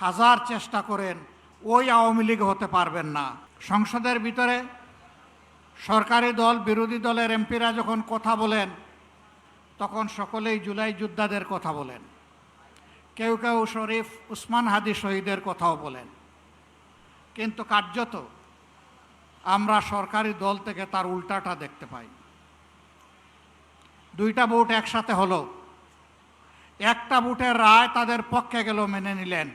হাজার চেষ্টা করেন ওই আওয়ামী লীগ হতে পারবেন না। সংসদের ভিতরে সরকারি দল বিরোধী দলের এমপিরা যখন কথা বলেন তখন সকলেই জুলাই যোদ্ধাদের কথা বলেন, কেউ কেউ শরীফ উসমান হাদি শহীদের কথাও বলেন, কিন্তু কার্যত আমরা সরকারি দল থেকে তার উল্টাটা দেখতে পাই। দুইটা ভোট একসাথে হলো, একটা ভোটের রায় তাদের পক্ষে গেল, মেনে নিলেন।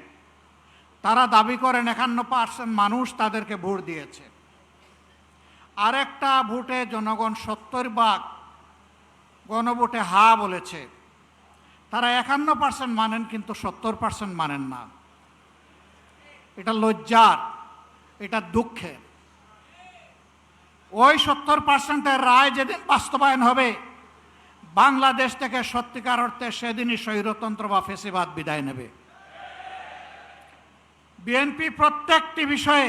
তারা দাবি করেন 51% মানুষ তাদেরকে ভোট দিয়েছে। আরেকটা ভোটে জনগণ 70% গণভোটে হা বলেছে। তারা 51% মানেন, কিন্তু 70% মানেন না। এটা লজ্জার, এটা দুঃখের। ওই 70%-এর রায় যেদিন বাস্তবায়ন হবে, বাংলাদেশ থেকে সত্যিকার অর্থে সেদিনই স্বৈরতন্ত্র বা ফ্যাসিবাদ বিদায় নেবে। বিএনপি প্রত্যেকটি বিষয়ে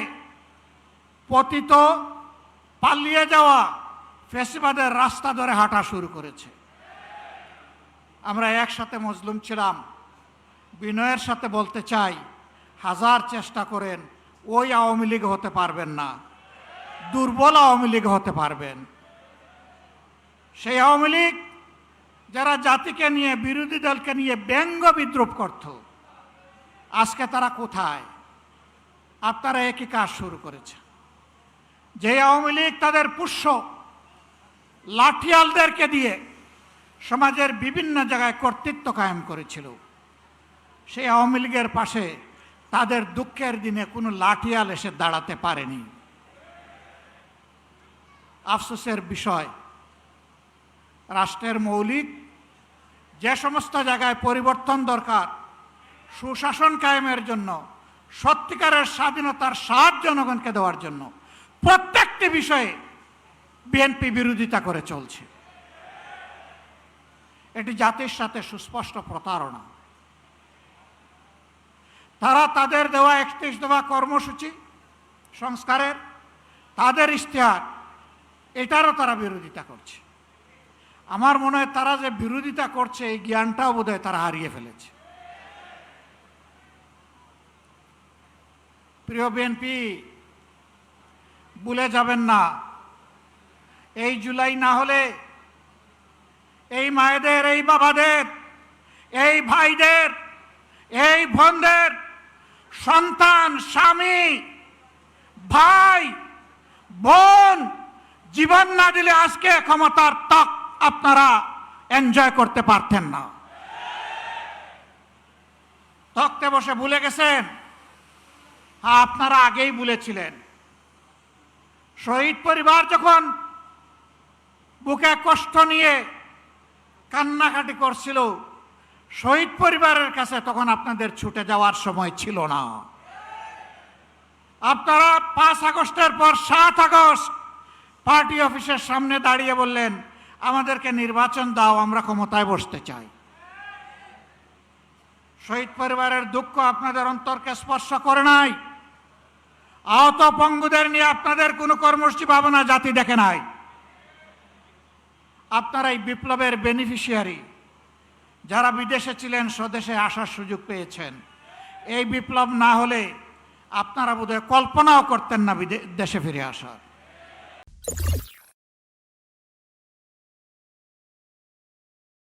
পতিত, পালিয়ে যাওয়া ফ্যাসিবাদের রাস্তা ধরে হাঁটা শুরু করেছে। আমরা একসাথে মজলুম ছিলাম। বিনয়ের সাথে বলতে চাই, হাজার চেষ্টা করেন ওই আওয়ামী লীগ হতে পারবেন না, দুর্বল আওয়ামী লীগ হতে পারবেন। সেই আওয়ামী লীগ যারা জাতিকে নিয়ে, বিরোধী দলকে নিয়ে ব্যঙ্গ বিদ্রুপ করত, আজকে তারা কোথায়? আপনারা একই কাজ শুরু করেছে। যে আওয়ামী লীগ তাদের পুষ্য লাঠিয়ালদেরকে দিয়ে সমাজের বিভিন্ন জায়গায় কর্তৃত্ব কায়েম করেছিল, সেই আওয়ামী লীগের পাশে তাদের দুঃখের দিনে কোনো লাঠিয়াল এসে দাঁড়াতে পারেনি। আফসোসের বিষয়, রাষ্ট্রের মৌলিক যে সমস্ত জায়গায় পরিবর্তন দরকার, সুশাসন কায়েমের জন্য, সত্যিকারের স্বাধীনতার স্বাদ জনগণকে দেওয়ার জন্য, প্রত্যেকটি বিষয়ে বিএনপি বিরোধিতা করে চলছে। এটি জাতির সাথে সুস্পষ্ট প্রতারণা। তারা তাদের দেওয়া 31 দফা কর্মসূচি সংস্কারের, তাদের ইশতেহার, এটারও তারা বিরোধিতা করছে। আমার মনে হয় তারা যে বিরোধিতা করছে, এই জ্ঞানটাও বোধহয় তারা হারিয়ে ফেলেছে। প্রিয় বিএনপি, ভুলে যাবেন না, এই জুলাই না হলে এই মায়েদের, এই বাবাদের, এই ভাইদের, এই বোনদের সন্তান, স্বামী, ভাই, বোন জীবন না দিলে আজকে ক্ষমতার তক আপনারা এনজয় করতে পারতেন না। তক্তে বসে ভুলে গেছেন? আপনারা আগেই ভুলেছিলেন। শহীদ পরিবার যখন বুকে কষ্ট নিয়ে কান্নাকাটি করছিল, শহীদ পরিবারের কাছে তখন আপনাদের ছুটে যাওয়ার সময় ছিল না। আপনারা 5 আগস্টের পর 7 আগস্ট পার্টি অফিসের সামনে দাঁড়িয়ে বললেন, আমাদেরকে নির্বাচন দাও, আমরা ক্ষমতায় বসতে চাই। শহীদ পরিবারের দুঃখ আপনাদের অন্তরকে স্পর্শ করে নাই। আহত পঙ্গুদের নিয়ে আপনাদের কোনো কর্মসূচি ভাবনা জাতি দেখে নাই। আপনারা এই বিপ্লবের বেনিফিশিয়ারি, যারা বিদেশে ছিলেন স্বদেশে আসার সুযোগ পেয়েছেন। এই বিপ্লব না হলে আপনারা বোধহয় কল্পনাও করতেন না দেশে ফিরে আসার।